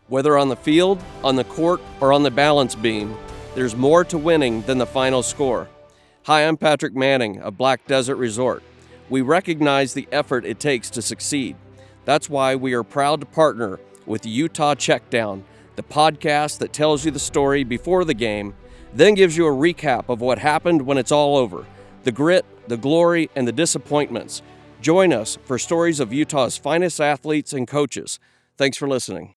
Whether on the field, on the court, or on the balance beam, there's more to winning than the final score. Hi, I'm Patrick Manning of Black Desert Resort. We recognize the effort it takes to succeed. That's why we are proud to partner with Utah Checkdown, the podcast that tells you the story before the game, then gives you a recap of what happened when it's all over, the grit, the glory, and the disappointments. Join us for stories of Utah's finest athletes and coaches. Thanks for listening.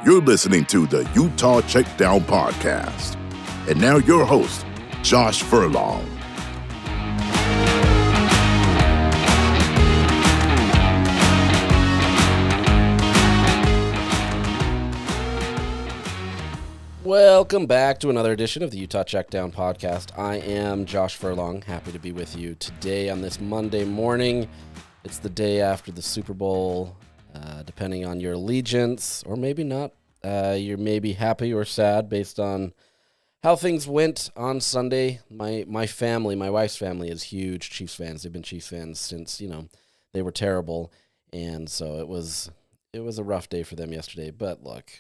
You're listening to the Utah Checkdown Podcast. And now your host, Josh Furlong. Welcome back to another edition of the Utah Checkdown Podcast. I am Josh Furlong, happy to be with you today on this Monday morning. It's the day after the Super Bowl. Depending on your allegiance, or maybe not, you're maybe happy or sad based on how things went on Sunday. My family, my wife's family, is huge Chiefs fans. They've been Chiefs fans since, they were terrible, and so it was a rough day for them yesterday. But look,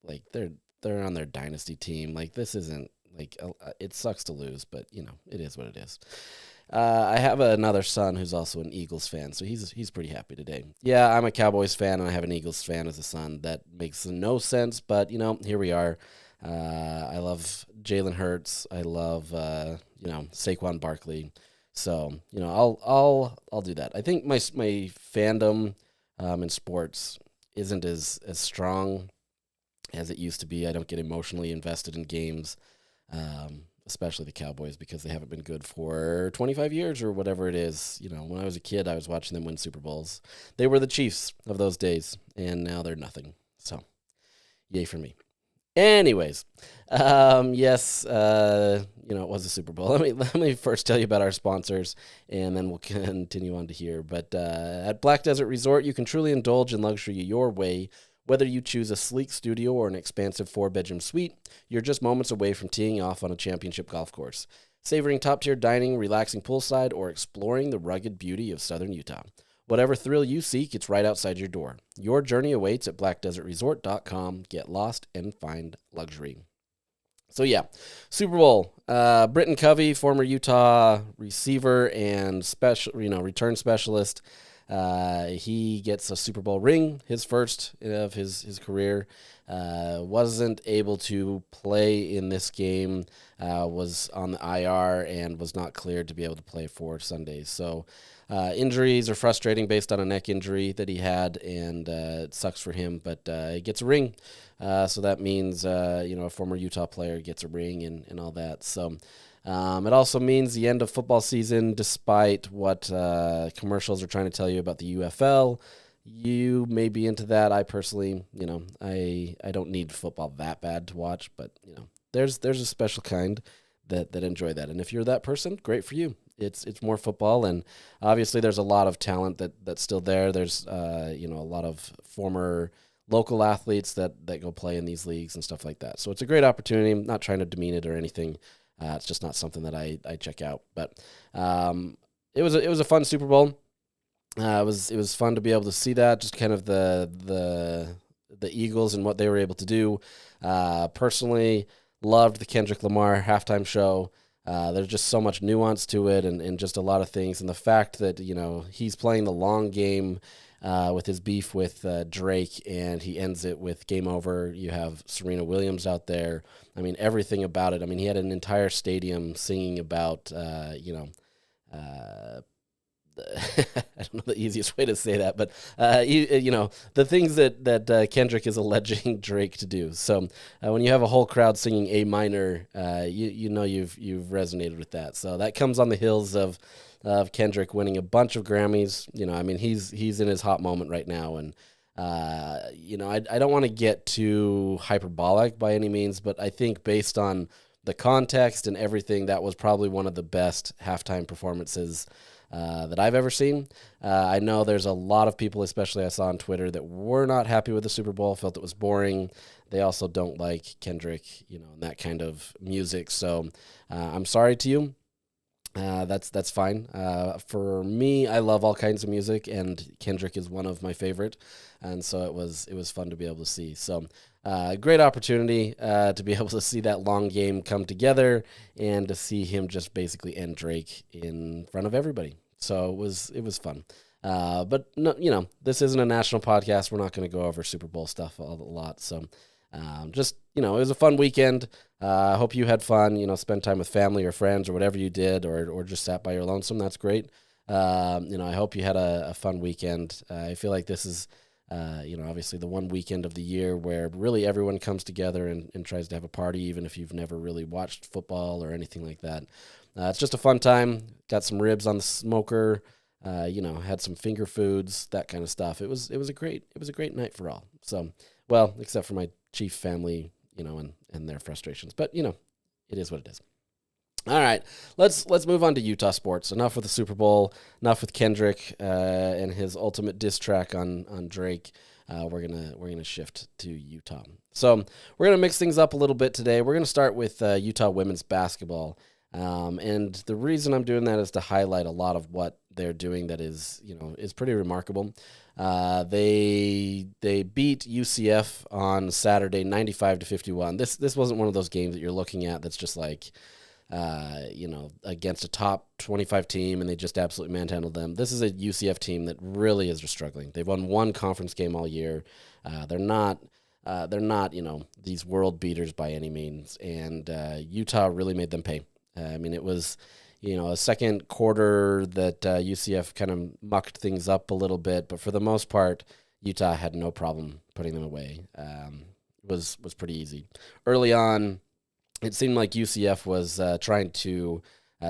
like they're on their dynasty team. Like, this isn't like it sucks to lose, but it is what it is. I have another son who's also an Eagles fan, so he's pretty happy today. Yeah, I'm a Cowboys fan, and I have an Eagles fan as a son. That makes no sense, but, here we are. I love Jalen Hurts. I love, Saquon Barkley. So, I'll do that. I think my fandom in sports isn't as strong as it used to be. I don't get emotionally invested in games. Especially the Cowboys, because they haven't been good for 25 years or whatever it is. When I was a kid, I was watching them win Super Bowls. They were the Chiefs of those days, and now they're nothing. So, yay for me. Anyways, yes, it was a Super Bowl. Let me first tell you about our sponsors, and then we'll continue on to here. But at Black Desert Resort, you can truly indulge in luxury your way. Whether you choose a sleek studio or an expansive 4-bedroom suite, you're just moments away from teeing off on a championship golf course, savoring top-tier dining, relaxing poolside, or exploring the rugged beauty of southern Utah. Whatever thrill you seek, it's right outside your door. Your journey awaits at blackdesertresort.com. Get lost and find luxury. So yeah, Super Bowl. Britton Covey, former Utah receiver and return specialist. He gets a Super Bowl ring, his first of his career. Wasn't able to play in this game, was on the IR and was not cleared to be able to play for Sunday. So injuries are frustrating based on a neck injury that he had, and it sucks for him, but he gets a ring. So that means, a former Utah player gets a ring and all that. So it also means the end of football season, despite what commercials are trying to tell you about the UFL. You may be into that. I personally, I don't need football that bad to watch, but, there's a special kind that enjoy that. And if you're that person, great for you. It's more football, and obviously there's a lot of talent that's still there. There's, a lot of former local athletes that go play in these leagues and stuff like that. So it's a great opportunity. I'm not trying to demean it or anything. It's just not something that I check out. But it was a fun Super Bowl. It was fun to be able to see that, just kind of the Eagles and what they were able to do. Personally, loved the Kendrick Lamar halftime show. There's just so much nuance to it, and just a lot of things. And the fact that he's playing the long game with his beef with Drake, and he ends it with game over. You have Serena Williams out there. Everything about it. He had an entire stadium singing about, I don't know the easiest way to say that, but the things that Kendrick is alleging Drake to do. So when you have a whole crowd singing A minor, you've resonated with that. So that comes on the heels of Kendrick winning a bunch of Grammys. He's in his hot moment right now, and I don't want to get too hyperbolic by any means, but I think based on the context and everything, that was probably one of the best halftime performances that I've ever seen. I know there's a lot of people, especially I saw on Twitter, that were not happy with the Super Bowl, felt it was boring. They also don't like Kendrick, and that kind of music. So I'm sorry to you. That's fine. For me, I love all kinds of music, and Kendrick is one of my favorite, and so it was fun to be able to see. So, great opportunity to be able to see that long game come together, and to see him just basically end Drake in front of everybody. So it was fun. But no, this isn't a national podcast. We're not going to go over Super Bowl stuff a lot. So, it was a fun weekend. I hope you had fun, spend time with family or friends or whatever you did, or just sat by your lonesome. That's great. I hope you had a fun weekend. I feel like this is, obviously the one weekend of the year where really everyone comes together and tries to have a party, even if you've never really watched football or anything like that. It's just a fun time. Got some ribs on the smoker, had some finger foods, that kind of stuff. It was a great night for all. So, well, except for my Chief family, and their frustrations. But, it is what it is. All right, let's move on to Utah sports. Enough with the Super Bowl. Enough with Kendrick and his ultimate diss track on Drake. We're gonna shift to Utah. So we're gonna mix things up a little bit today. We're gonna start with Utah women's basketball. And the reason I'm doing that is to highlight a lot of what they're doing that is pretty remarkable. They beat UCF on Saturday 95-51. This wasn't one of those games that you're looking at that's just like against a top 25 team and they just absolutely manhandled them. This is a UCF team that really is struggling. They've won one conference game all year. They're not these world beaters by any means, and Utah really made them pay. It was a second quarter that UCF kind of mucked things up a little bit, but for the most part, Utah had no problem putting them away. Was pretty easy. Early on, it seemed like UCF was trying to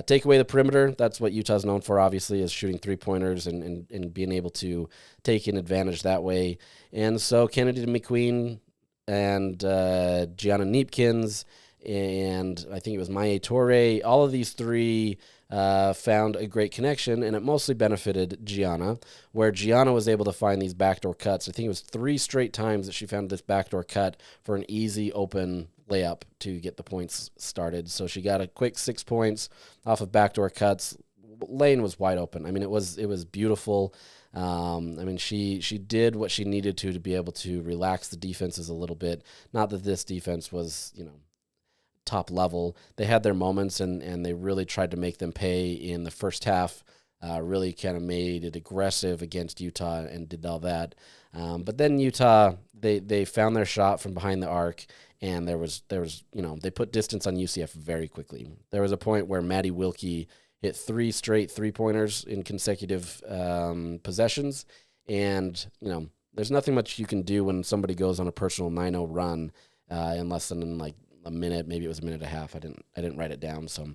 take away the perimeter. That's what Utah's known for, obviously, is shooting three-pointers and being able to take an advantage that way. And so Kennedy McQueen and Gianna Kneepkens and I think it was Maya Torre, all of these three found a great connection, and it mostly benefited Gianna, where Gianna was able to find these backdoor cuts. I think it was 3 straight times that she found this backdoor cut for an easy open layup to get the points started. So she got a quick 6 points off of backdoor cuts. Lane was wide open. It was beautiful. She did what she needed to be able to relax the defenses a little bit. Not that this defense was, top level. They had their moments and they really tried to make them pay in the first half, really kind of made it aggressive against Utah and did all that. But then Utah, they found their shot from behind the arc, and there was they put distance on UCF very quickly. There was a point where Maddie Wilkie hit 3 straight three-pointers in consecutive possessions, and there's nothing much you can do when somebody goes on a personal 9-0 run in less than like a minute, maybe it was a minute and a half. I didn't write it down, so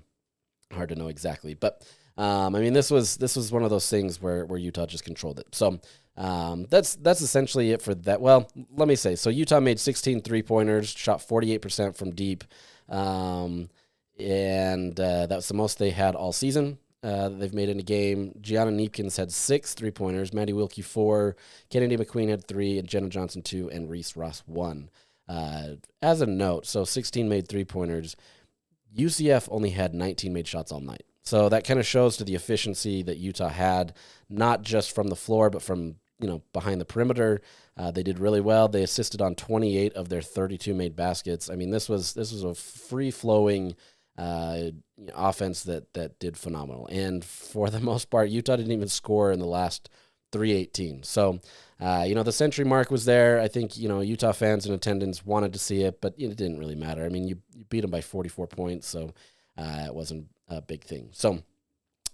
hard to know exactly. But this was one of those things where Utah just controlled it. So that's essentially it for that. Well, let me say, so Utah made 16 3-pointers, shot 48% from deep, and that's the most they had all season. They've made in a game. Gianna Kneepkens had 6 3-pointers, Maddie Wilkie 4, Kennedy McQueen had 3, and Jenna Johnson 2, and Reese Ross 1. As a note, so 16 made 3-pointers. UCF only had 19 made shots all night. So that kind of shows to the efficiency that Utah had, not just from the floor, but from behind the perimeter. They did really well. They assisted on 28 of their 32 made baskets. This was a free-flowing offense that did phenomenal. And for the most part, Utah didn't even score in the last 3:18. So, the century mark was there. I think, Utah fans in attendance wanted to see it, but it didn't really matter. You beat them by 44 points, so it wasn't a big thing. So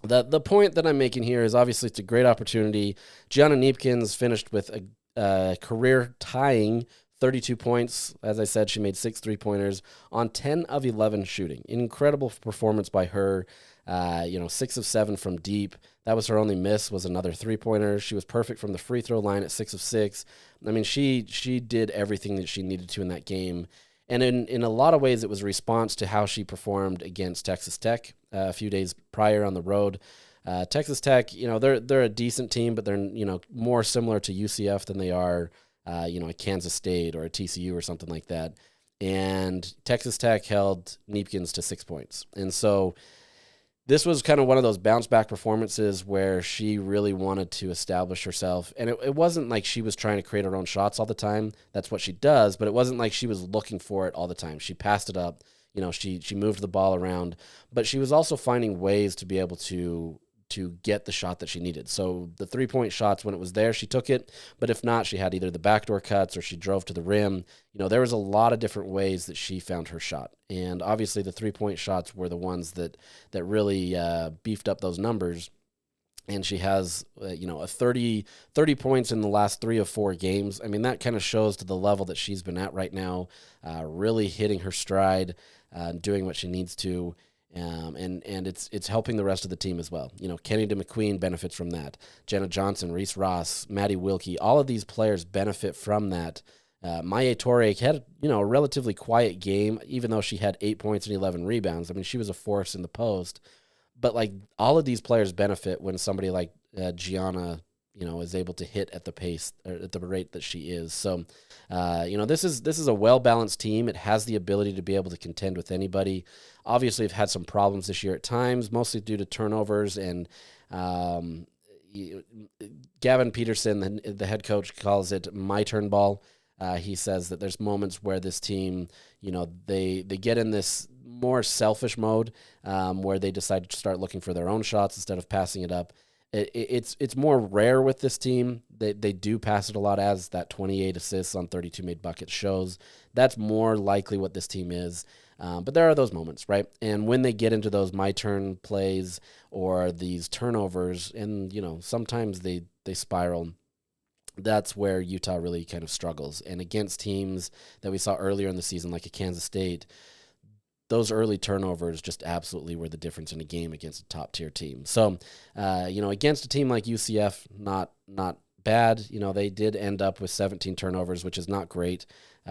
the point that I'm making here is obviously it's a great opportunity. Gianna Kneepkens finished with a career-tying 32 points. As I said, she made 6 3-pointers on 10 of 11 shooting. Incredible performance by her. 6 of 7 from deep. That was her only miss, was another 3-pointer. She was perfect from the free throw line at 6 of 6. She did everything that she needed to in that game. And in a lot of ways, it was a response to how she performed against Texas Tech a few days prior on the road. Texas Tech, they're a decent team, but they're, more similar to UCF than they are, a Kansas State or a TCU or something like that. And Texas Tech held Kneepkens to 6 points. And so this was kind of one of those bounce-back performances where she really wanted to establish herself. And it wasn't like she was trying to create her own shots all the time. That's what she does, but it wasn't like she was looking for it all the time. She passed it up. She moved the ball around. But she was also finding ways to be able to get the shot that she needed. So the 3-point shots, when it was there, she took it. But if not, she had either the backdoor cuts or she drove to the rim. There was a lot of different ways that she found her shot. And obviously the 3-point shots were the ones that really beefed up those numbers. And she has, a 30 points in the last 3 of 4 games. I mean, that kind of shows to the level that she's been at right now, really hitting her stride, doing what she needs to. And it's helping the rest of the team as well. Kennedy McQueen benefits from that. Jenna Johnson, Reese Ross, Maddie Wilkie, all of these players benefit from that. Maya Torre had, a relatively quiet game, even though she had 8 points and 11 rebounds. I mean, she was a force in the post. But, all of these players benefit when somebody like Gianna, is able to hit at the pace or at the rate that she is. So, this is a well-balanced team. It has the ability to be able to contend with anybody. Obviously, we've had some problems this year at times, mostly due to turnovers. And Gavin Peterson, the head coach, calls it my turn ball. He says that there's moments where this team, they get in this more selfish mode where they decide to start looking for their own shots instead of passing it up. It's more rare with this team. They do pass it a lot, as that 28 assists on 32 made buckets shows. That's more likely what this team is. But there are those moments, right? And when they get into those my turn plays or these turnovers, and sometimes they spiral, that's where Utah really kind of struggles. And against teams that we saw earlier in the season, like a Kansas State, those early turnovers just absolutely were the difference in a game against a top-tier team. So, against a team like UCF, not bad. They did end up with 17 turnovers, which is not great.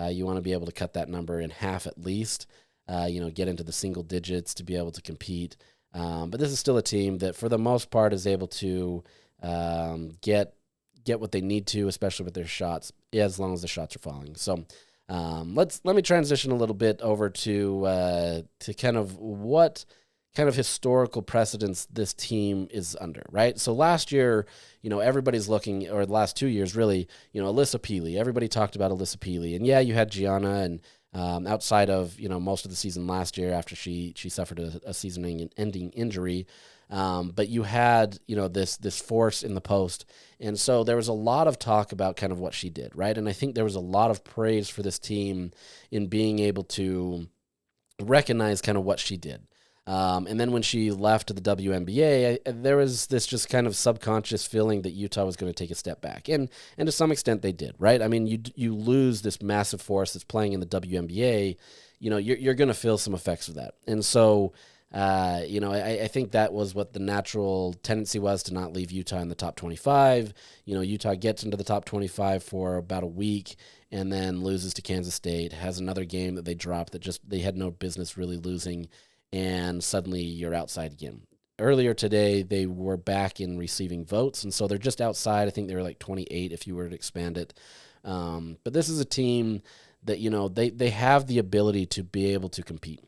You want to be able to cut that number in half at least, get into the single digits to be able to compete. But this is still a team that, for the most part, is able to get what they need to, especially with their shots, as long as the shots are falling. So, let me transition a little bit over to kind of what kind of historical precedence this team is under, right? So last year, everybody's looking, or the last 2 years really, Alyssa Peely. Everybody talked about Alyssa Peely, and yeah, you had Gianna, and outside of most of the season last year after she suffered a season-ending injury. But you had, this force in the post. And so there was a lot of talk about kind of what she did, right? And I think there was a lot of praise for this team in being able to recognize kind of what she did. And then when she left to the WNBA, there was this just kind of subconscious feeling that Utah was going to take a step back. And to some extent they did, right? I mean, you lose this massive force that's playing in the WNBA, you're going to feel some effects of that. And so, I think that was what the natural tendency was, to not leave Utah in the top 25. Utah gets into the top 25 for about a week and then loses to Kansas State, has another game that they dropped that they had no business really losing, and suddenly you're outside again. Earlier today, they were back in receiving votes, and so they're just outside. I think they were like 28 if you were to expand it. But this is a team that, they have the ability to be able to compete.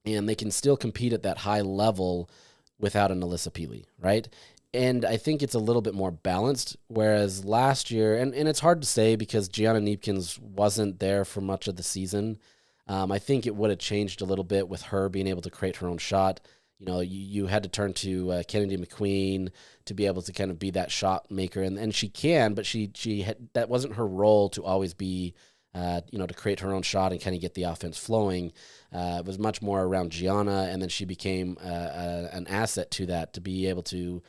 And they can still compete at that high level without an Alyssa Peely, right? And I think it's a little bit more balanced, whereas last year, and it's hard to say because Gianna Kneepkens wasn't there for much of the season. I think it would have changed a little bit with her being able to create her own shot. You had to turn to Kennedy McQueen to be able to kind of be that shot maker, and she can, but she had, that wasn't her role to always be, to create her own shot and kind of get the offense flowing. It was much more around Gianna, and then she became an asset to that, to be able to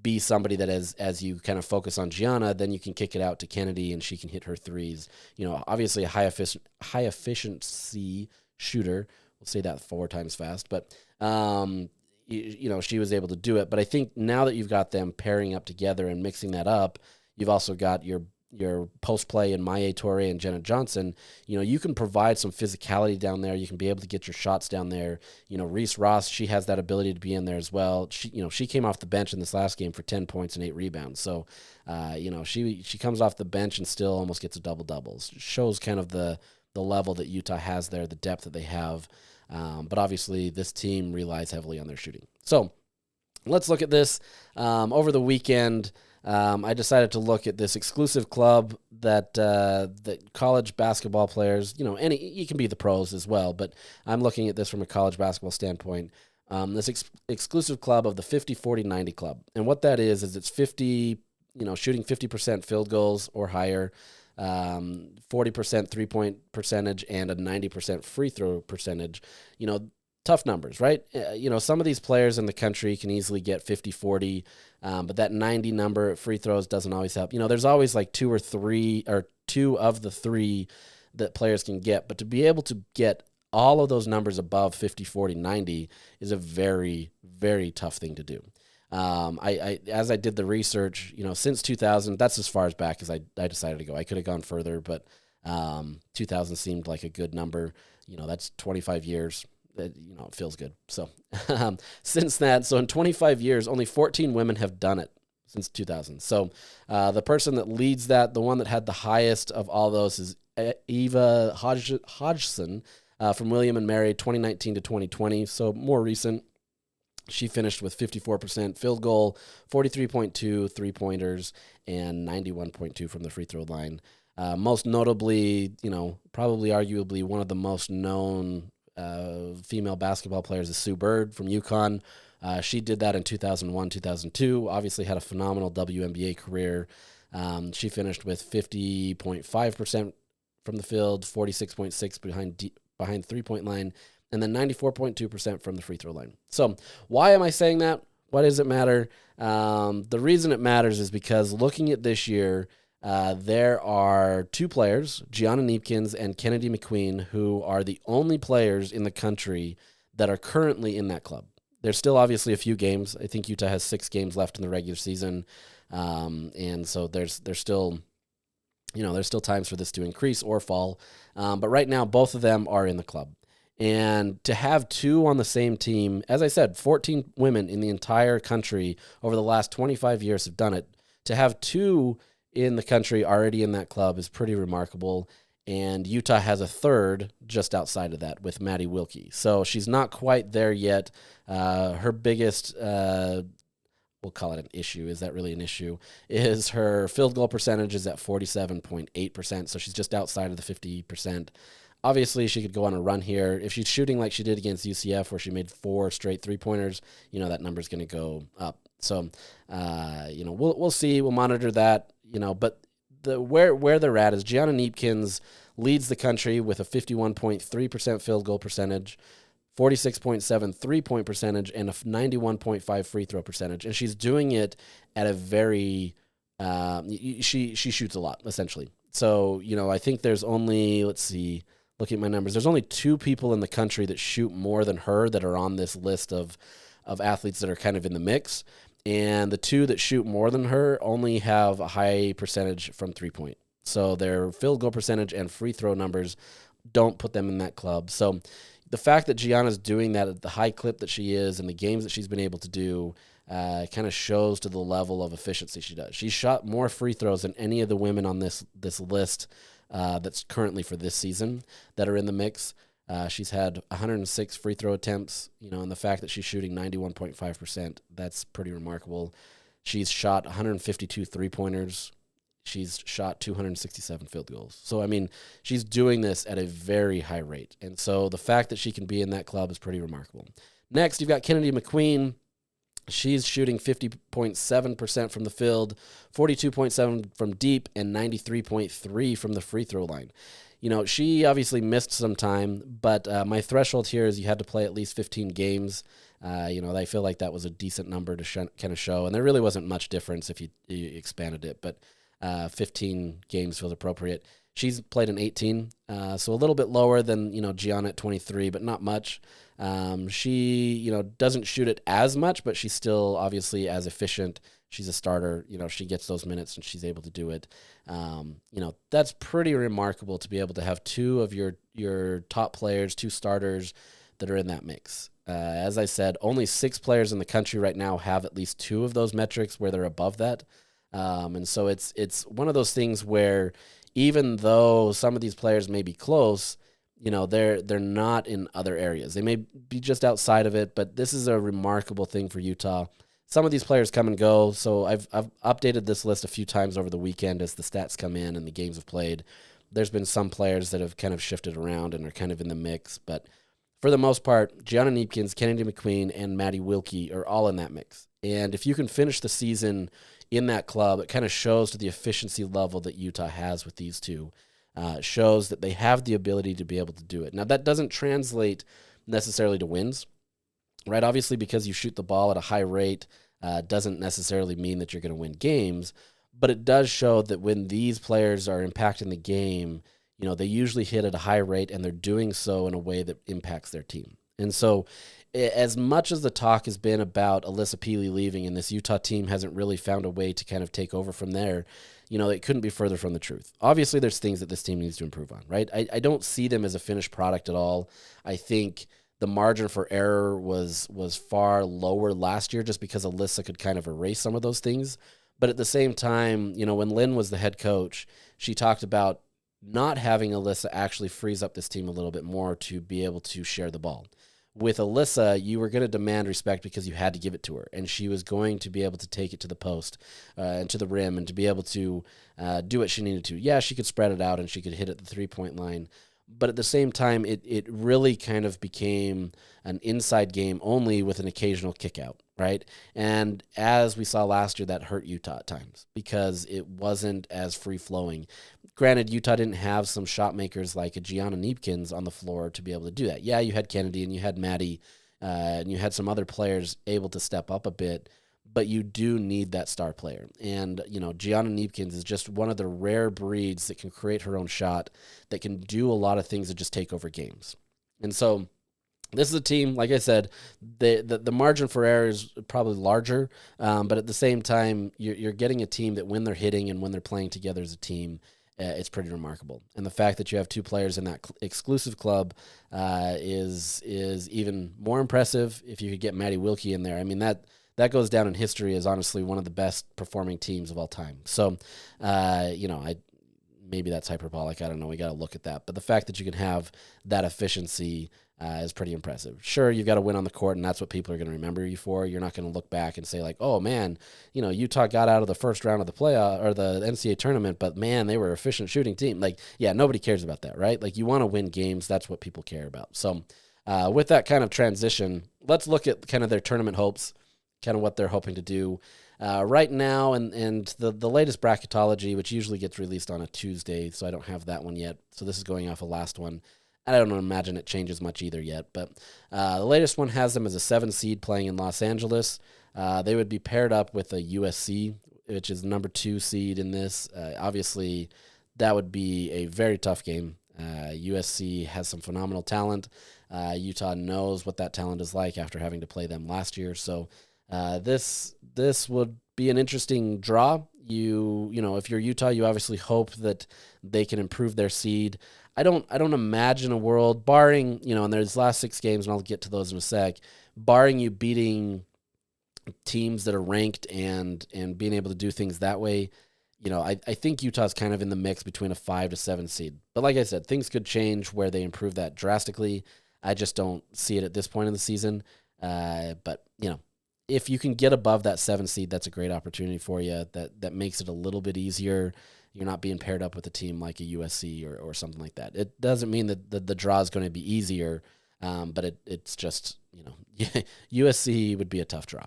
be somebody that as you kind of focus on Gianna, then you can kick it out to Kennedy and she can hit her threes. Obviously a high efficiency shooter. We'll say that 4 times fast, but she was able to do it. But I think now that you've got them pairing up together and mixing that up, you've also got your your post play in Maya Torre and Jenna Johnson, you can provide some physicality down there. You can be able to get your shots down there. Reese Ross, she has that ability to be in there as well. She came off the bench in this last game for 10 points and 8 rebounds. So, she comes off the bench and still almost gets a double-double. Shows kind of the level that Utah has there, the depth that they have. But obviously this team relies heavily on their shooting. So let's look at this. Over the weekend, I decided to look at this exclusive club that college basketball players, you can be the pros as well, but I'm looking at this from a college basketball standpoint. This exclusive club of the 50-40-90 club. And what that is it's 50, shooting 50% field goals or higher, 40% 3-point percentage, and a 90% free throw percentage. Tough numbers, right? Some of these players in the country can easily get 50-40, but that 90 number at free throws doesn't always help. There's always like two of the three that players can get, but to be able to get all of those numbers above 50-40-90 is a very, very tough thing to do. As I did the research, since 2000, that's as far as back as I decided to go. I could have gone further, but 2000 seemed like a good number. That's 25 years. It feels good. So since that, so in 25 years, only 14 women have done it since 2000. So the person that leads that, the one that had the highest of all those is Eva Hodgson from William and Mary, 2019 to 2020. So more recent. She finished with 54% field goal, 43.2 three-pointers, and 91.2 from the free throw line. Most notably, probably arguably one of the most known female basketball players is Sue Bird from UConn. She did that in 2001, 2002, obviously had a phenomenal WNBA career. She finished with 50.5% from the field, 46.6 behind three-point line, and then 94.2% from the free throw line. So why am I saying that? Why does it matter? The reason it matters is because looking at this year, there are two players, Gianna Kneepkens and Kennedy McQueen, who are the only players in the country that are currently in that club. There's still obviously a few games. I think Utah has 6 games left in the regular season. And so there's still times for this to increase or fall. But right now, both of them are in the club. And to have 2 on the same team, as I said, 14 women in the entire country over the last 25 years have done it. To have 2 in the country already in that club is pretty remarkable. And Utah has a third just outside of that with Maddie Wilkie. So she's not quite there yet. Her biggest, we'll call it an issue. Is that really an issue? Is her field goal percentage is at 47.8%. So she's just outside of the 50%. Obviously, she could go on a run here. If she's shooting like she did against UCF, where she made 4 straight three-pointers, that number's going to go up. So, we'll see. We'll monitor that. But where they're at is Gianna Kneepkens leads the country with a 51.3% field goal percentage, 46.7 three-point percentage, and a 91.5 free throw percentage. And she's doing it at a very she shoots a lot, essentially. So, I think there's only, looking at my numbers, there's only 2 people in the country that shoot more than her that are on this list of athletes that are kind of in the mix. And the 2 that shoot more than her only have a high percentage from 3-point. So their field goal percentage and free throw numbers don't put them in that club. So the fact that Gianna's doing that at the high clip that she is and the games that she's been able to do kind of shows to the level of efficiency she does. She shot more free throws than any of the women on this list that's currently for this season that are in the mix. She's had 106 free throw attempts, and the fact that she's shooting 91.5%, that's pretty remarkable. She's shot 152 three-pointers. She's shot 267 field goals. So, she's doing this at a very high rate. And so the fact that she can be in that club is pretty remarkable. Next, you've got Kennedy McQueen. She's shooting 50.7% from the field, 42.7 from deep, and 93.3 from the free throw line. She obviously missed some time, but my threshold here is you had to play at least 15 games. I feel like that was a decent number to kind of show, and there really wasn't much difference if you expanded it, but 15 games feels appropriate. She's played in 18, so a little bit lower than, Gianna at 23, but not much. She, doesn't shoot it as much, but she's still obviously as efficient. she's a starter. She gets those minutes and she's able to do it. That's pretty remarkable to be able to have two of your top players, two starters that are in that mix. As I said, only 6 players in the country right now have at least 2 of those metrics where they're above that. And so it's one of those things where even though some of these players may be close, they're not in other areas. They may be just outside of it, but this is a remarkable thing for Utah. Some of these players come and go, so I've updated this list a few times over the weekend as the stats come in and the games have played. There's been some players that have kind of shifted around and are kind of in the mix, but for the most part, Gianna Kneepkens, Kennedy McQueen, and Maddie Wilkie are all in that mix. And if you can finish the season in that club, it kind of shows to the efficiency level that Utah has with these two. It shows that they have the ability to be able to do it. Now, that doesn't translate necessarily to wins, right? Obviously, because you shoot the ball at a high rate doesn't necessarily mean that you're going to win games, but it does show that when these players are impacting the game, they usually hit at a high rate, and they're doing so in a way that impacts their team. And so as much as the talk has been about Alyssa Peely leaving and this Utah team hasn't really found a way to kind of take over from there, it couldn't be further from the truth. Obviously, there's things that this team needs to improve on, right? I don't see them as a finished product at all. I think the margin for error was far lower last year just because Alyssa could kind of erase some of those things. But at the same time, when Lynn was the head coach, she talked about not having Alyssa actually frees up this team a little bit more to be able to share the ball. With Alyssa, you were going to demand respect because you had to give it to her, and she was going to be able to take it to the post and to the rim and to be able to do what she needed to. Yeah, she could spread it out and she could hit at the three-point line, but at the same time, it really kind of became an inside game only with an occasional kick out, right? And as we saw last year, that hurt Utah at times because it wasn't as free-flowing. Granted, Utah didn't have some shot makers like a Gianna Kneepkens on the floor to be able to do that. Yeah, you had Kennedy and you had Maddie and you had some other players able to step up a bit, but you do need that star player. And, Gianna Kneepkens is just one of the rare breeds that can create her own shot, that can do a lot of things that just take over games. And so this is a team, like I said, the margin for error is probably larger, but at the same time, you're getting a team that when they're hitting and when they're playing together as a team, it's pretty remarkable. And the fact that you have 2 players in that exclusive club is even more impressive. If you could get Maddie Wilkie in there, I mean, that goes down in history as honestly one of the best performing teams of all time. So, maybe that's hyperbolic. I don't know. We got to look at that. But the fact that you can have that efficiency is pretty impressive. Sure, you've got to win on the court, and that's what people are going to remember you for. You're not going to look back and say, like, oh, man, Utah got out of the first round of the playoff or the NCAA tournament, but, man, they were an efficient shooting team. Like, yeah, nobody cares about that, right? Like, you want to win games. That's what people care about. So with that kind of transition, let's look at kind of their tournament hopes, kind of what they're hoping to do. Right now, and the latest bracketology, which usually gets released on a Tuesday, so I don't have that one yet. So this is going off of last one. I don't imagine it changes much either yet, but the latest one has them as a 7 seed playing in Los Angeles. They would be paired up with a USC, which is number 2 seed in this. Obviously, that would be a very tough game. USC has some phenomenal talent. Utah knows what that talent is like after having to play them last year, so this would be an interesting draw. If you're Utah, you obviously hope that they can improve their seed. I don't imagine a world barring, and there's last 6 games, and I'll get to those in a sec, barring you beating teams that are ranked and being able to do things that way. I think Utah's kind of in the mix between a 5 to 7 seed. But like I said, things could change where they improve that drastically. I just don't see it at this point in the season. But if you can get above that 7 seed, that's a great opportunity for you. That makes it a little bit easier. You're not being paired up with a team like a USC or something like that. It doesn't mean that the draw is going to be easier, but it's just, USC would be a tough draw.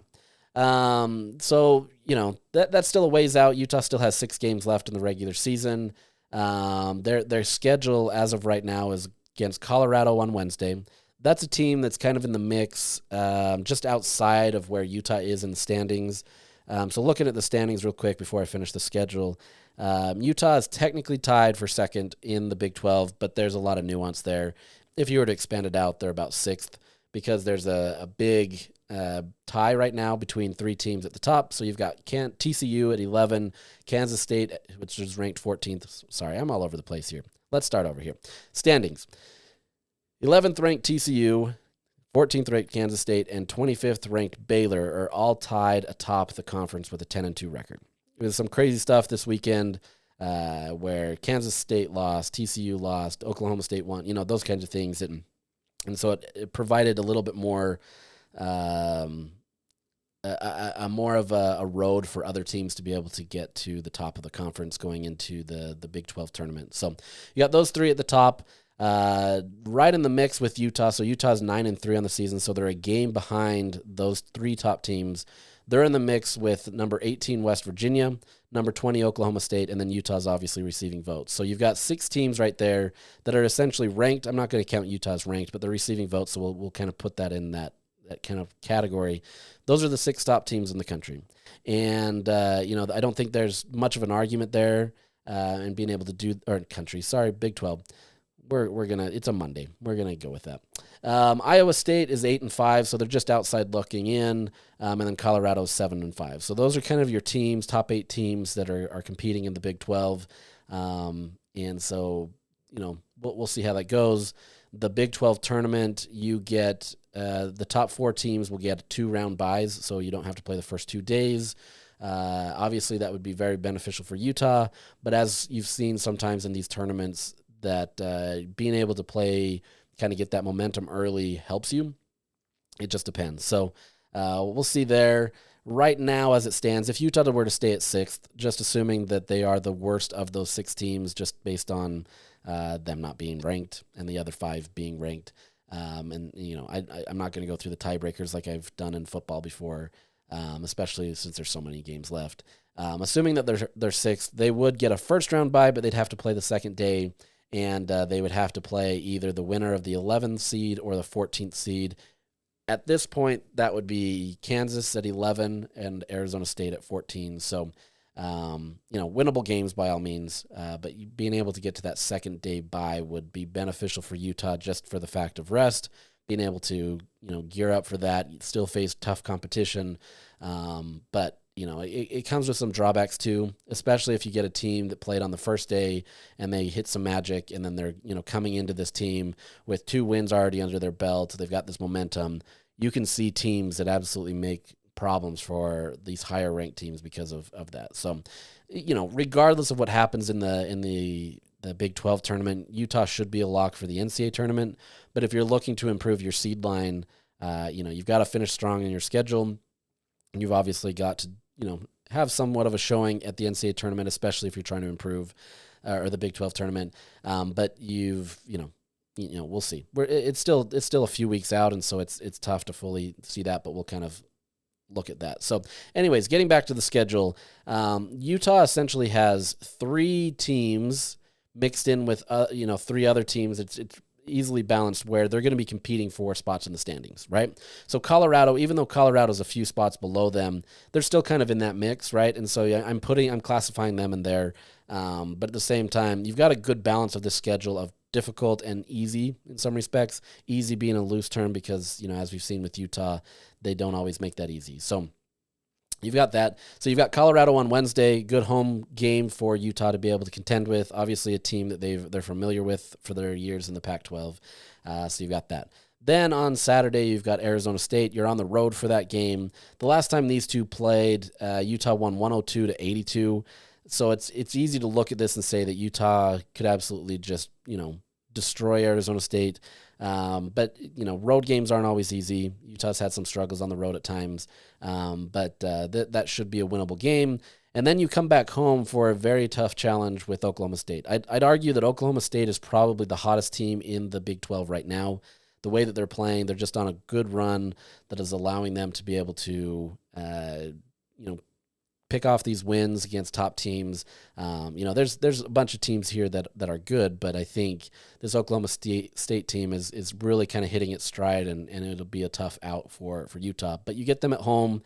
So, that's still a ways out. Utah still has 6 games left in the regular season. Their schedule as of right now is against Colorado on Wednesday. That's a team that's kind of in the mix, just outside of where Utah is in the standings. So looking at the standings real quick before I finish the schedule, Utah is technically tied for second in the Big 12, but there's a lot of nuance there. If you were to expand it out, they're about 6th because there's a big tie right now between three teams at the top. So you've got TCU at 11, Kansas State, which is ranked 14th. Sorry, I'm all over the place here. Let's start over here. Standings. 11th ranked TCU, 14th ranked Kansas State, and 25th ranked Baylor are all tied atop the conference with a 10-2 record. There was some crazy stuff this weekend where Kansas State lost, TCU lost, Oklahoma State won, those kinds of things. And so it provided a little bit more, more of a road for other teams to be able to get to the top of the conference going into the Big 12 tournament. So you got those three at the top. Right in the mix with Utah. So Utah's 9-3 on the season. So they're a game behind those three top teams. They're in the mix with number 18 West Virginia, number 20 Oklahoma State, and then Utah's obviously receiving votes. So you've got 6 teams right there that are essentially ranked. I'm not going to count Utah's ranked, but they're receiving votes. So we'll kind of put that in that kind of category. Those are the 6 top teams in the country. And, I don't think there's much of an argument there and being able to Big 12. It's a Monday. We're gonna go with that. Iowa State is 8-5, so they're just outside looking in, and then Colorado is 7-5. So those are kind of your teams, top 8 teams that are competing in the Big 12. And so we'll see how that goes. The Big 12 tournament, you get the top 4 teams will get 2-round byes, so you don't have to play the first 2 days. Obviously, that would be very beneficial for Utah. But as you've seen sometimes in these tournaments, that being able to play, kind of get that momentum early helps you. It just depends. So we'll see there. Right now, as it stands, if Utah were to stay at 6th, just assuming that they are the worst of those 6 teams, just based on them not being ranked and the other 5 being ranked. I'm not going to go through the tiebreakers like I've done in football before, especially since there's so many games left. Assuming that they're 6th, they would get a first-round bye, but they'd have to play the second day. And they would have to play either the winner of the 11th seed or the 14th seed. At this point, that would be Kansas at 11 and Arizona State at 14. So, winnable games by all means. But being able to get to that second day bye would be beneficial for Utah just for the fact of rest, being able to, gear up for that, still face tough competition. But it comes with some drawbacks too, especially if you get a team that played on the first day and they hit some magic and then they're, coming into this team with 2 wins already under their belt. They've got this momentum. You can see teams that absolutely make problems for these higher ranked teams because of that. So, regardless of what happens in the Big 12 tournament, Utah should be a lock for the NCAA tournament. But if you're looking to improve your seed line, you've got to finish strong in your schedule. You've obviously got to, have somewhat of a showing at the NCAA tournament, especially if you're trying to improve, or the Big 12 tournament. But we'll see. It's still a few weeks out, and so it's tough to fully see that. But we'll kind of look at that. So, anyways, getting back to the schedule, Utah essentially has 3 teams mixed in with 3 other teams. It's easily balanced where they're going to be competing for spots in the standings, right? So Colorado, even though Colorado's a few spots below them, they're still kind of in that mix, right? And so I'm classifying them in there. But at the same time, you've got a good balance of this schedule of difficult and easy in some respects. Easy being a loose term because, as we've seen with Utah, they don't always make that easy. So you've got that. So you've got Colorado on Wednesday, good home game for Utah to be able to contend with. Obviously a team that they're familiar with for their years in the Pac-12. So you've got that. Then on Saturday, you've got Arizona State. You're on the road for that game. The last time these two played, Utah won 102-82. So it's easy to look at this and say that Utah could absolutely just, destroy Arizona State. But road games aren't always easy. Utah's had some struggles on the road at times. But that should be a winnable game. And then you come back home for a very tough challenge with Oklahoma State. I'd argue that Oklahoma State is probably the hottest team in the Big 12 right now. The way that they're playing, they're just on a good run that is allowing them to be able to, pick off these wins against top teams. There's a bunch of teams here that are good, but I think this Oklahoma State team is really kind of hitting its stride, and it'll be a tough out for Utah. But you get them at home.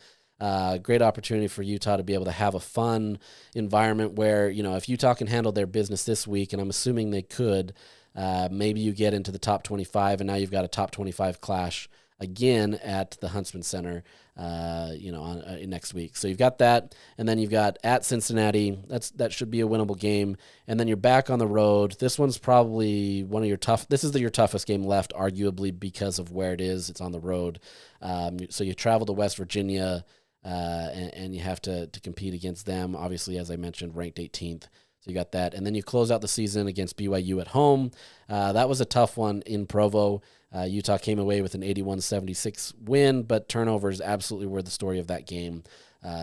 Great opportunity for Utah to be able to have a fun environment where, if Utah can handle their business this week, and I'm assuming they could, maybe you get into the top 25, and now you've got a top 25 clash again at the Huntsman Center, next week. So you've got that, and then you've got at Cincinnati. That should be a winnable game, and then you're back on the road. This one's probably one of your This is your toughest game left, arguably because of where it is. It's on the road, so you travel to West Virginia, and you have to compete against them. Obviously, as I mentioned, ranked 18th. So you got that, and then you close out the season against BYU at home. That was a tough one in Provo. Utah came away with an 81-76 win, but turnovers absolutely were the story of that game.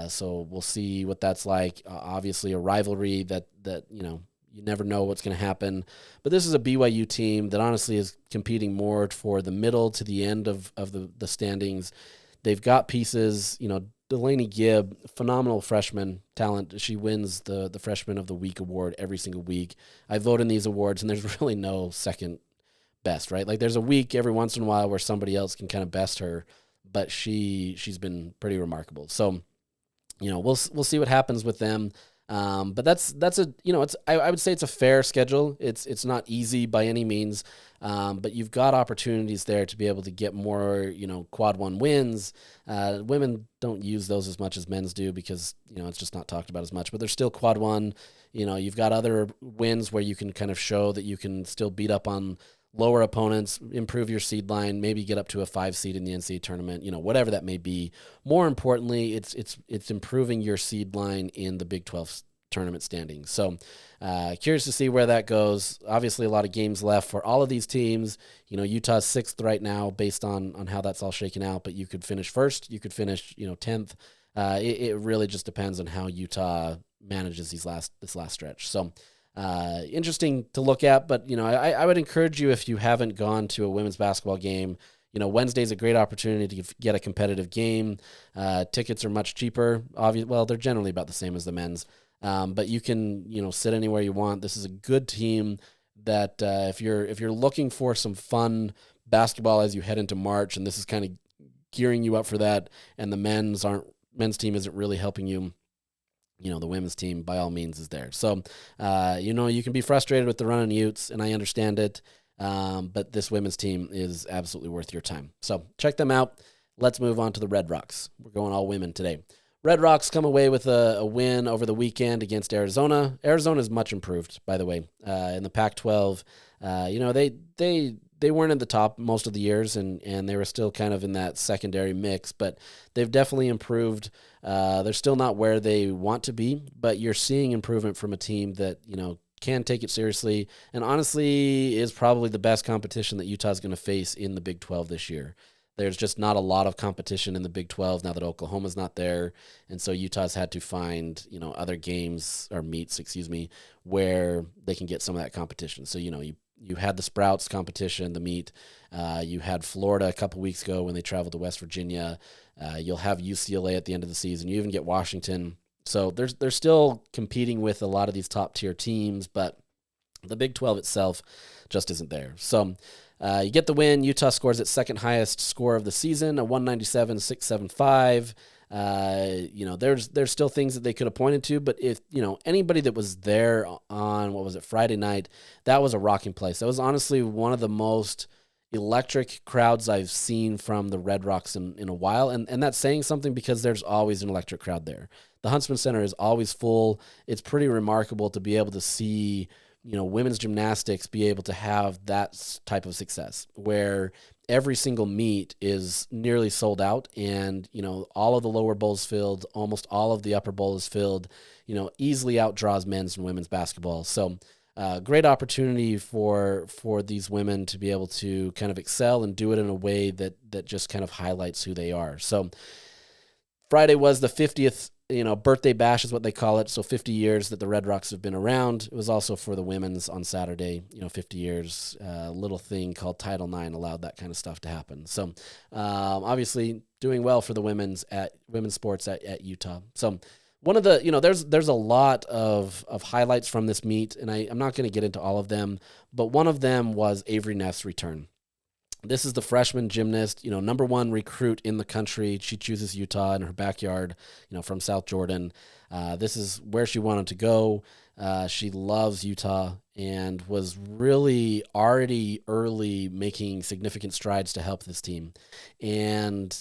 So we'll see what that's like. Obviously, a rivalry that you never know what's going to happen. But this is a BYU team that honestly is competing more for the middle to the end of the standings. They've got pieces, Delaney Gibb, phenomenal freshman talent. She wins the Freshman of the Week award every single week. I vote in these awards, and there's really no second best, right? Like there's a week every once in a while where somebody else can kind of best her, but she's been pretty remarkable. So, we'll see what happens with them. But that's I would say it's a fair schedule. It's not easy by any means, but you've got opportunities there to be able to get more, quad one wins. Women don't use those as much as men's do because, it's just not talked about as much, but there's still quad one. You've got other wins where you can kind of show that you can still beat up on lower opponents, improve your seed line, maybe get up to a 5 seed in the NCAA tournament, whatever that may be. More importantly, it's improving your seed line in the Big 12 tournament standings. So curious to see where that goes. Obviously, a lot of games left for all of these teams. Utah's 6th right now based on how that's all shaken out, but you could finish 1st, you could finish 10th. It really just depends on how Utah manages this last stretch. So interesting to look at, but I would encourage you, if you haven't gone to a women's basketball game, Wednesday's a great opportunity to get a competitive game. Tickets are much cheaper. Well, they're generally about the same as the men's, but you can sit anywhere you want. This is a good team that if you're looking for some fun basketball as you head into March, and this is kind of gearing you up for that, and the men's team isn't really helping you. The women's team, by all means, is there. So, you can be frustrated with the run on Utes, and I understand it, but this women's team is absolutely worth your time. So check them out. Let's move on to the Red Rocks. We're going all women today. Red Rocks come away with a win over the weekend against Arizona. Arizona is much improved, by the way, in the Pac-12. They weren't in the top most of the years, and they were still kind of in that secondary mix, but they've definitely improved. They're still not where they want to be, but you're seeing improvement from a team that, can take it seriously, and honestly is probably the best competition that Utah's going to face in the Big 12 this year. There's just not a lot of competition in the Big 12 now that Oklahoma's not there, and so Utah's had to find, other games or meets, where they can get some of that competition. So, you had the Sprouts competition, the meet. You had Florida a couple weeks ago when they traveled to West Virginia. You'll have UCLA at the end of the season. You even get Washington. So they're still competing with a lot of these top-tier teams, but the Big 12 itself just isn't there. So you get the win. Utah scores its second highest score of the season, a 197-675. There's still things that they could have pointed to, but if, anybody that was there on, Friday night, that was a rocking place. That was honestly one of the most electric crowds I've seen from the Red Rocks in a while. And that's saying something because there's always an electric crowd there. The Huntsman Center is always full. It's pretty remarkable to be able to see, women's gymnastics be able to have that type of success where every single meet is nearly sold out, and, all of the lower bowls filled, almost all of the upper bowl is filled, easily outdraws men's and women's basketball. So great opportunity for these women to be able to kind of excel and do it in a way that just kind of highlights who they are. So Friday was the 50th birthday bash is what they call it. So 50 years that the Red Rocks have been around. It was also for the women's on Saturday, 50 years, little thing called Title IX allowed that kind of stuff to happen. So obviously doing well for the women's sports at Utah. So one of the, there's a lot of highlights from this meet, and I'm not going to get into all of them, but one of them was Avery Neff's return. This is the freshman gymnast, number one recruit in the country. She chooses Utah in her backyard, from South Jordan. This is where she wanted to go. She loves Utah and was really already early making significant strides to help this team. And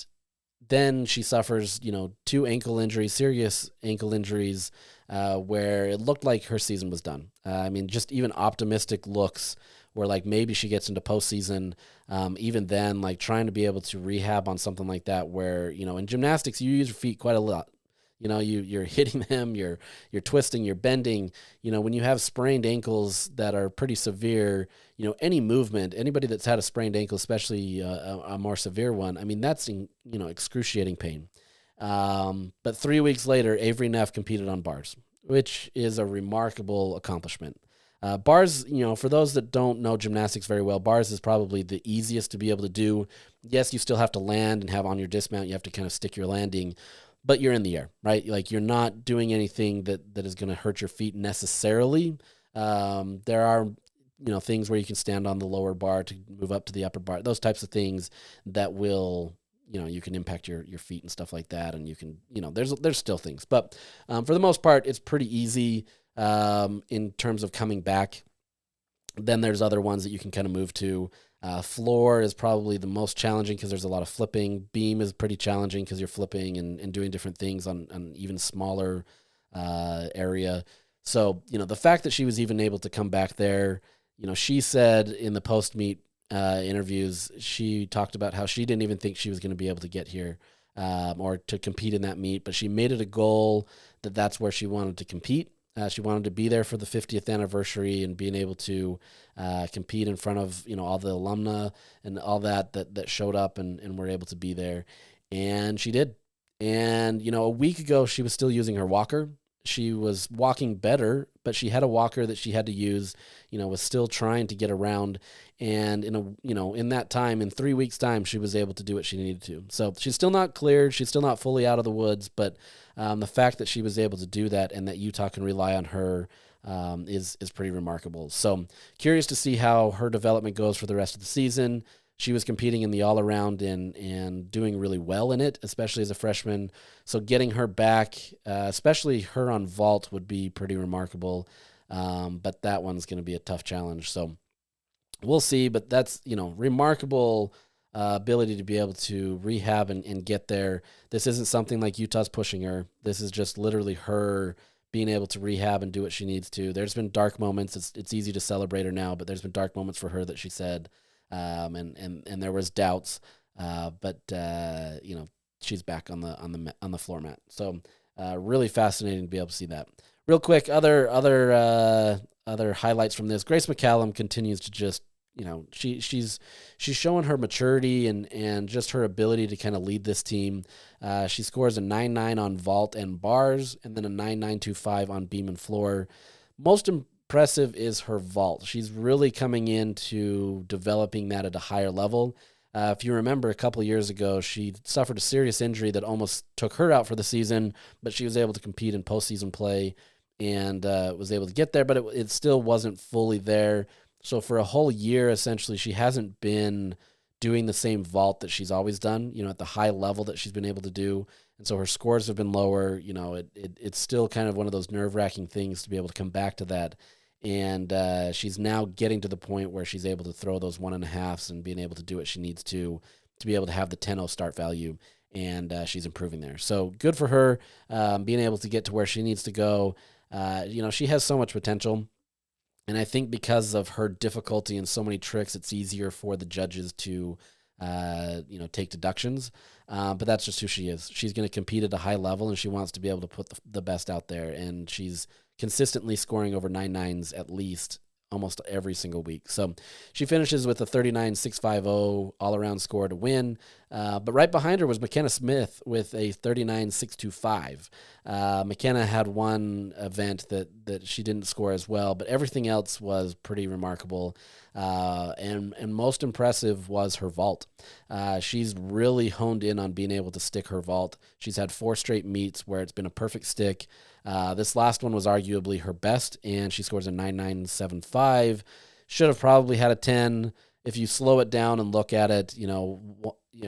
then she suffers, two ankle injuries, serious ankle injuries, where it looked like her season was done. Just even optimistic looks where like maybe she gets into postseason. Even then, like trying to be able to rehab on something like that, where in gymnastics you use your feet quite a lot. You're hitting them, you're twisting, you're bending. When you have sprained ankles that are pretty severe, any movement, anybody that's had a sprained ankle, especially a more severe one, that's excruciating pain. But 3 weeks later, Avery Neff competed on bars, which is a remarkable accomplishment. Bars, for those that don't know gymnastics very well, bars is probably the easiest to be able to do. Yes, you still have to land and have on your dismount, you have to kind of stick your landing, but you're in the air, right? Like you're not doing anything that is going to hurt your feet necessarily. There are, things where you can stand on the lower bar to move up to the upper bar, those types of things that will, you can impact your feet and stuff like that. And you can, there's still things, but for the most part, it's pretty easy in terms of coming back. Then there's other ones that you can kind of move to. Floor is probably the most challenging because there's a lot of flipping. Beam is pretty challenging because you're flipping and doing different things on an even smaller area. So, the fact that she was even able to come back there, she said in the post-meet interviews, she talked about how she didn't even think she was going to be able to get here or to compete in that meet, but she made it a goal that that's where she wanted to compete. She wanted to be there for the 50th anniversary and being able to compete in front of, all the alumna and all that showed up and were able to be there. And she did. And, a week ago, she was still using her walker. She was walking better, but she had a walker that she had to use, was still trying to get around. And in that time, in 3 weeks' time, she was able to do what she needed to. So she's still not cleared. She's still not fully out of the woods, but the fact that she was able to do that and that Utah can rely on her is pretty remarkable. So curious to see how her development goes for the rest of the season. She was competing in the all-around and doing really well in it, especially as a freshman. So getting her back, especially her on vault, would be pretty remarkable. But that one's going to be a tough challenge. So we'll see. But that's, remarkable ability to be able to rehab and get there. This isn't something like Utah's pushing her. This is just literally her being able to rehab and do what she needs to. There's been dark moments. It's easy to celebrate her now, but there's been dark moments for her that she said, and there was doubts, but she's back on the floor mat. So really fascinating to be able to see that. Real quick, other highlights from this. Grace McCallum continues to just, she's showing her maturity and just her ability to kind of lead this team. She scores a 9.9 on vault and bars, and then a 9.925 on beam and floor. Most impressive is her vault. She's really coming into developing that at a higher level. If you remember, a couple of years ago, she suffered a serious injury that almost took her out for the season, but she was able to compete in postseason play and was able to get there, but it still wasn't fully there. So for a whole year, essentially, she hasn't been doing the same vault that she's always done, at the high level that she's been able to do. And so her scores have been lower. It's still kind of one of those nerve-wracking things to be able to come back to that. And she's now getting to the point where she's able to throw those 1.5s and being able to do what she needs to be able to have the 10-0 start value. And she's improving there. So good for her, being able to get to where she needs to go. She has so much potential. And I think because of her difficulty and so many tricks, it's easier for the judges to, take deductions. But that's just who she is. She's going to compete at a high level, and she wants to be able to put the best out there. And she's consistently scoring over 9.9s at least almost every single week. So she finishes with a 39.650 all-around score to win. But right behind her was McKenna Smith with a 39.625. McKenna had one event that she didn't score as well, but everything else was pretty remarkable. And most impressive was her vault. She's really honed in on being able to stick her vault. She's had 4 straight meets where it's been a perfect stick. This last one was arguably her best, and she scores a 9.975. Should have probably had a 10. if you slow it down and look at it,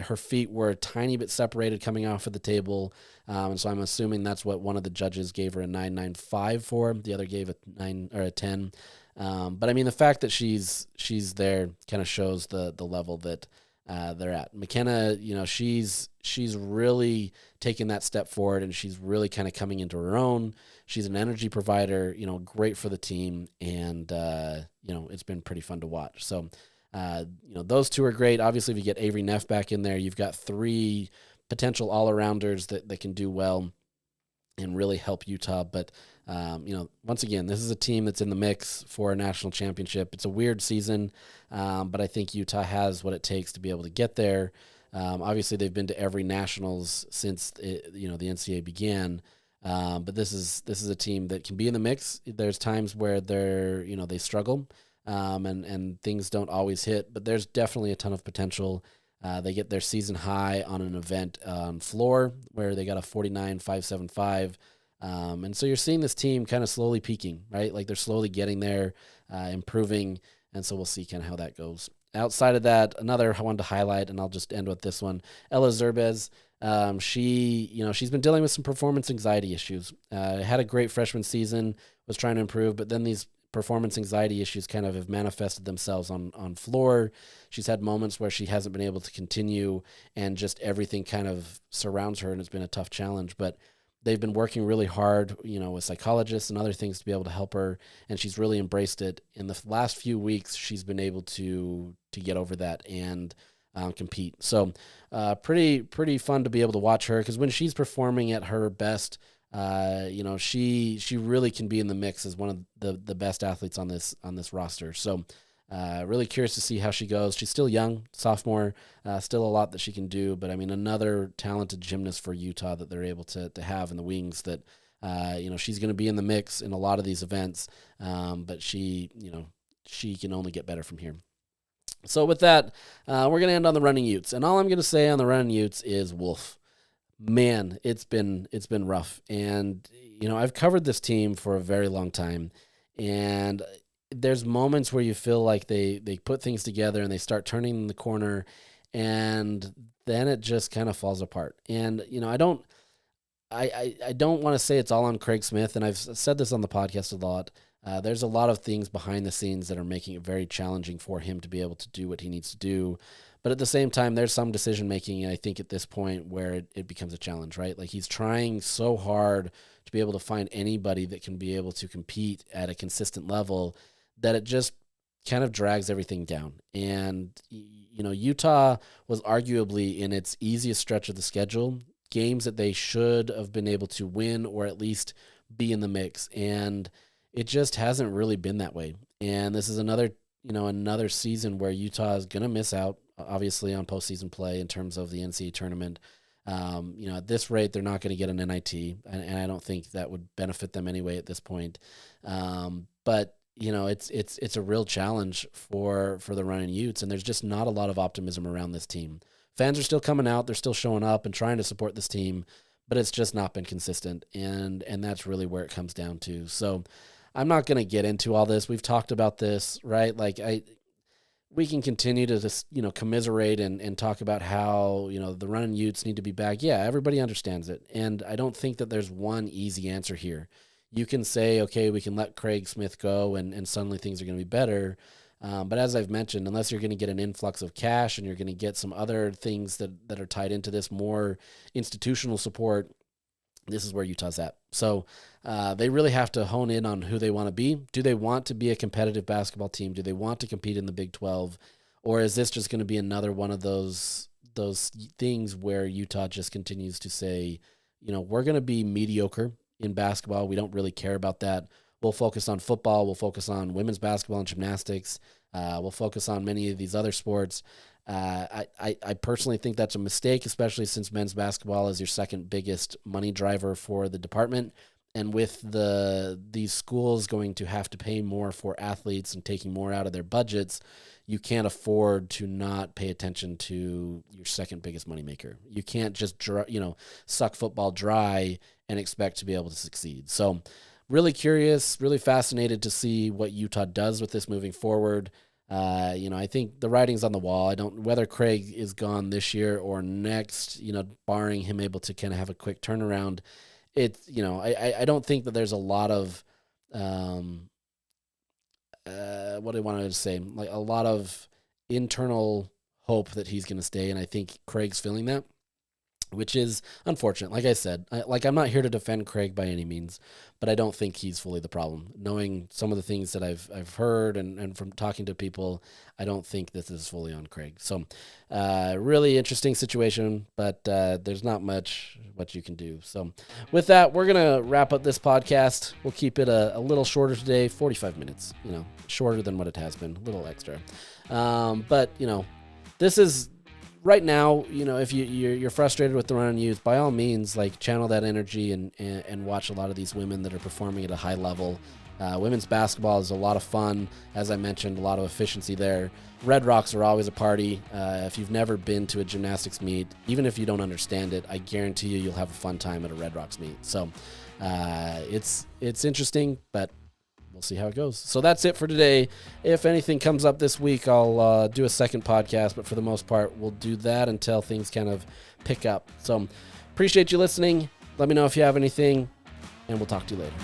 her feet were a tiny bit separated coming off of the table. And so I'm assuming that's what one of the judges gave her a 9.95 for. The other gave a 9 or a 10. But I mean, the fact that she's there kind of shows the level that they're at. McKenna, she's really taken that step forward, and she's really kind of coming into her own. She's an energy provider, great for the team, and it's been pretty fun to watch. So, those two are great. Obviously, if you get Avery Neff back in there, you've got 3 potential all-arounders that can do well and really help Utah. But, once again, this is a team that's in the mix for a national championship. It's a weird season, but I think Utah has what it takes to be able to get there. Obviously, they've been to every nationals since the NCAA began. But this is a team that can be in the mix. There's times where they struggle, and things don't always hit, but there's definitely a ton of potential. They get their season high on an event on floor where they got a 49.575. And so you're seeing this team kind of slowly peaking, right? Like they're slowly getting there, improving. And so we'll see kind of how that goes. Outside of that, another I wanted to highlight, and I'll just end with this one, Ella Zerbez. She's been dealing with some performance anxiety issues. Had a great freshman season, was trying to improve, but then these performance anxiety issues kind of have manifested themselves on floor. She's had moments where she hasn't been able to continue, and just everything kind of surrounds her, and it's been a tough challenge. But they've been working really hard, with psychologists and other things to be able to help her, and she's really embraced it. In the last few weeks, she's been able to get over that and compete. So pretty fun to be able to watch her, because when she's performing at her best, she really can be in the mix as one of the best athletes on this roster. So really curious to see how she goes. She's still young, sophomore, still a lot that she can do, but I mean, another talented gymnast for Utah that they're able to have in the wings that, she's going to be in the mix in a lot of these events. But she can only get better from here. So with that, we're going to end on the running Utes, and all I'm going to say on the running Utes is woof. Man, it's been rough. And, I've covered this team for a very long time, and there's moments where you feel like they put things together and they start turning the corner, and then it just kind of falls apart. And, I don't want to say it's all on Craig Smith, and I've said this on the podcast a lot. There's a lot of things behind the scenes that are making it very challenging for him to be able to do what he needs to do. But at the same time, there's some decision-making, I think, at this point where it becomes a challenge, right? Like, he's trying so hard to be able to find anybody that can be able to compete at a consistent level that it just kind of drags everything down. And, Utah was arguably in its easiest stretch of the schedule, games that they should have been able to win or at least be in the mix. And it just hasn't really been that way. And this is another season where Utah is going to miss out, obviously, on postseason play in terms of the NCAA tournament. At this rate, they're not going to get an NIT, and I don't think that would benefit them anyway at this point. But it's a real challenge for the running Utes, and there's just not a lot of optimism around this team. Fans are still coming out, they're still showing up and trying to support this team, but it's just not been consistent, and that's really where it comes down to. So I'm not going to get into all this. We've talked about this, right? Like, we can continue to just, commiserate and talk about how, the running Utes need to be back. Yeah, everybody understands it. And I don't think that there's one easy answer here. You can say, okay, we can let Craig Smith go and suddenly things are going to be better. But as I've mentioned, unless you're going to get an influx of cash and you're going to get some other things that are tied into this, more institutional support, this is where Utah's at. So they really have to hone in on who they want to be. Do they want to be a competitive basketball team? Do they want to compete in the Big 12? Or is this just going to be another one of those things where Utah just continues to say, we're going to be mediocre in basketball. We don't really care about that. We'll focus on football. We'll focus on women's basketball and gymnastics. We'll focus on many of these other sports. I personally think that's a mistake, especially since men's basketball is your second biggest money driver for the department. And with these schools going to have to pay more for athletes and taking more out of their budgets, you can't afford to not pay attention to your second biggest moneymaker. You can't just suck football dry and expect to be able to succeed. So really curious, really fascinated to see what Utah does with this moving forward. I think the writing's on the wall. Whether Craig is gone this year or next, barring him able to kind of have a quick turnaround, I don't think that there's a lot of, what I wanted to say, like a lot of internal hope that he's going to stay. And I think Craig's feeling that, which is unfortunate. Like I said, I'm not here to defend Craig by any means, but I don't think he's fully the problem. Knowing some of the things that I've heard and from talking to people, I don't think this is fully on Craig. So really interesting situation, but there's not much what you can do. So with that, we're going to wrap up this podcast. We'll keep it a little shorter today, 45 minutes, shorter than what it has been, a little extra. But, this is... Right now, if you're frustrated with the run on Utes, by all means, channel that energy and watch a lot of these women that are performing at a high level. Women's basketball is a lot of fun. As I mentioned, a lot of efficiency there. Red Rocks are always a party. If you've never been to a gymnastics meet, even if you don't understand it, I guarantee you'll have a fun time at a Red Rocks meet. So it's interesting, but we'll see how it goes. So that's it for today. If anything comes up this week, I'll do a second podcast, but for the most part, we'll do that until things kind of pick up. So appreciate you listening. Let me know if you have anything, and we'll talk to you later.